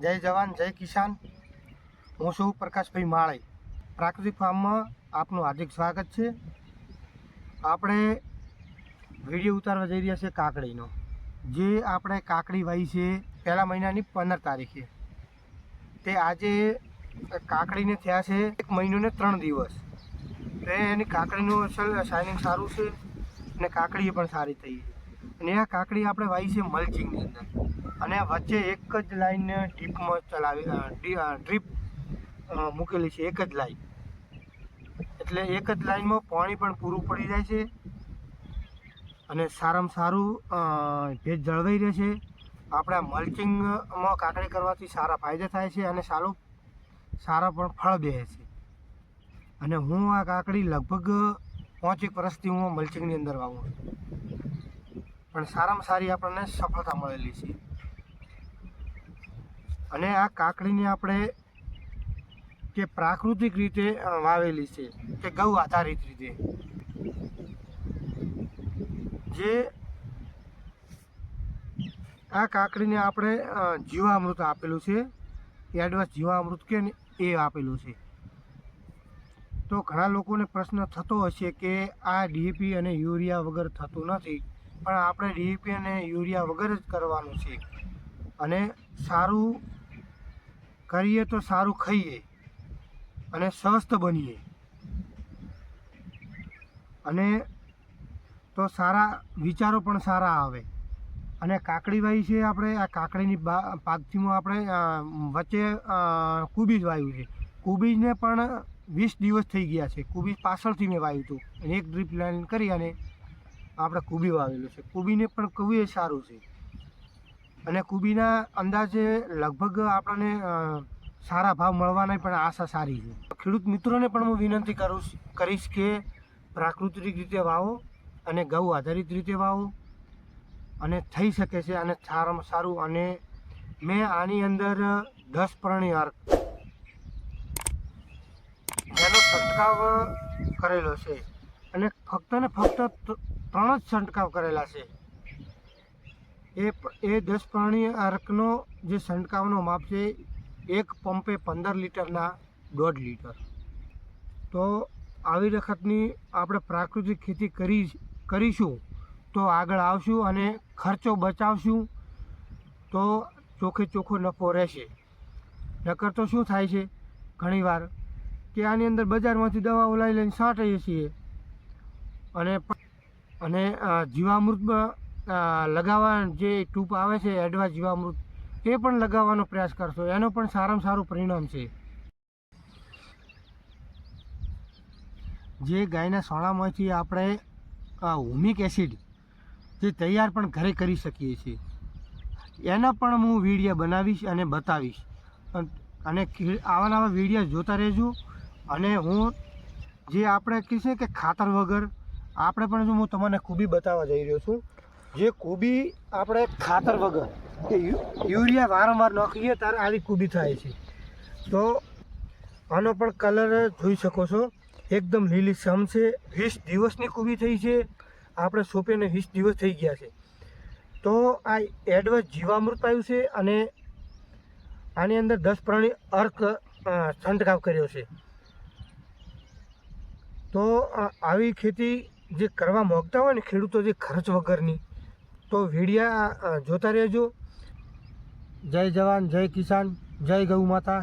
જય જવાન જય કિસાન। હું છું પ્રકાશભાઈ માળી। પ્રાકૃતિક ફાર્મમાં આપનું હાર્દિક સ્વાગત છે। આપણે વિડીયો ઉતારવા જઈ રહ્યા છે કાકડીનો, જે આપણે કાકડી વાવી છે પહેલા મહિનાની 15 તારીખે। તે આજે કાકડીને થયા છે 1 મહિનો ને 3 દિવસ। તો એની કાકડીનું અસલ શાઇનિંગ સારું છે અને કાકડી પણ સારી થઈ છે। અને આ કાકડી આપણે વાવી છે મલ્ચિંગની અંદર, અને વચ્ચે એક જ લાઈન ડ્રીપમાં ડ્રીપ મૂકેલી છે, એક જ લાઈન। એટલે એક જ લાઈનમાં પાણી પણ પૂરું પડી જાય છે અને સારામાં સારું ભેજ જળવાઈ રહે છે। આપણે મલ્ચિંગમાં કાકડી કરવાથી સારા ફાયદા થાય છે અને સારા પણ ફળ દે છે। અને હું આ કાકડી લગભગ 5 વર્ષથી હું મલ્ચિંગની અંદર વાવું છું, પણ સારામાં સારી આપણને સફળતા મળેલી છે। અને આ કાકડીને આપણે કે પ્રાકૃતિક રીતે વાવેલી છે કે ગૌ આધારિત રીતે, જે આ કાકડીને આપણે જીવામૃત આપેલું છે, એડવાન્સ જીવામૃત કે ને એ આપેલું છે। તો ઘણા લોકોને પ્રશ્ન થતો હશે કે આ ડીએપી અને યુરિયા વગર થતું નથી, પણ આપણે ડીએપી અને યુરિયા વગર જ કરવાનું છે। અને સારું કરીએ તો સારું ખાઈએ અને સ્વસ્થ બનીએ, અને તો સારા વિચારો પણ સારા આવે। અને કાકડી વાવી છે આપણે, આ કાકડીની પાકથીમાં આપણે વચ્ચે કુબીજ વાવ્યું છે। કુબીજને પણ 20 દિવસ થઈ ગયા છે। કુબીજ પાછળથી મેં વાવ્યું હતું અને એક ડ્રીપ લાઈન કરી અને આપણે કુબી વાવેલું છે। કુબીને પણ કુબી સારું છે, અને કુબીના અંદાજે લગભગ આપણને સારા ભાવ મળવાના પણ આશા સારી છે। ખેડૂત મિત્રોને પણ હું વિનંતી કરીશ કે પ્રાકૃતિક રીતે વાવો અને ગૌ આધારિત રીતે વાવો, અને થઈ શકે છે અને સારામાં સારું। અને મેં આની અંદર 10 પરણી અર્ક એનો છંટકાવ કરેલો છે, અને ફક્ત ને ફક્ત 3 જ છંટકાવ કરેલા છે। એ 10 પરણી અર્કનો જે છંટકાવનો માપ છે, એક પંપે 15 લીટરના 1.5 લીટર। તો આવી વખતની આપણે પ્રાકૃતિક ખેતી કરીશું તો આગળ આવશું અને ખર્ચો બચાવશું, તો ચોખ્ખે ચોખ્ખો નફો રહેશે। નકર તો શું થાય છે ઘણીવાર કે આની અંદર બજારમાંથી દવાઓ લઈને છાંટીએ છીએ, અને જીવામૃત લગાવવા જે ટ્યુબ આવે છે એડવાન્સ જીવામૃત, એ પણ લગાવવાનો પ્રયાસ કરશો, એનો પણ સારામાં સારું પરિણામ છે। જે ગાયના સોણામાંથી આપણે હુમિક એસિડ જે તૈયાર પણ ઘરે કરી શકીએ છીએ, એના પણ હું વિડીયો બનાવીશ અને બતાવીશ। અને આવા નવા વિડીયો જોતા રહેજો। અને હું જે આપણે કહીએ કે ખાતર વગર આપણે પણ હું તમને કુબી બતાવવા જઈ રહ્યો છું। જે કુબી આપણે ખાતર વગર કે યુરિયા વારંવાર નાખીએ ત્યારે આવી કુબી થાય છે। તો આનો પણ કલર જોઈ શકો છો, એકદમ લીલીછમ છે। 20 દિવસની કુબી થઈ છે, આપણે સોંપીને 20 દિવસ થઈ ગયા છે। તો આ એડવાન્સ જીવામૃત પાયું છે, અને આની અંદર 10 પરણી અર્ક છંટકાવ કર્યો છે। તો આવી ખેતી જે કરવા માગતા હોય ને ખેડૂતો, જે ખર્ચ વગરની, તો વિડીયા જોતા રહેજો। જય જવાન જય કિસાન, જય ગૌ માતા।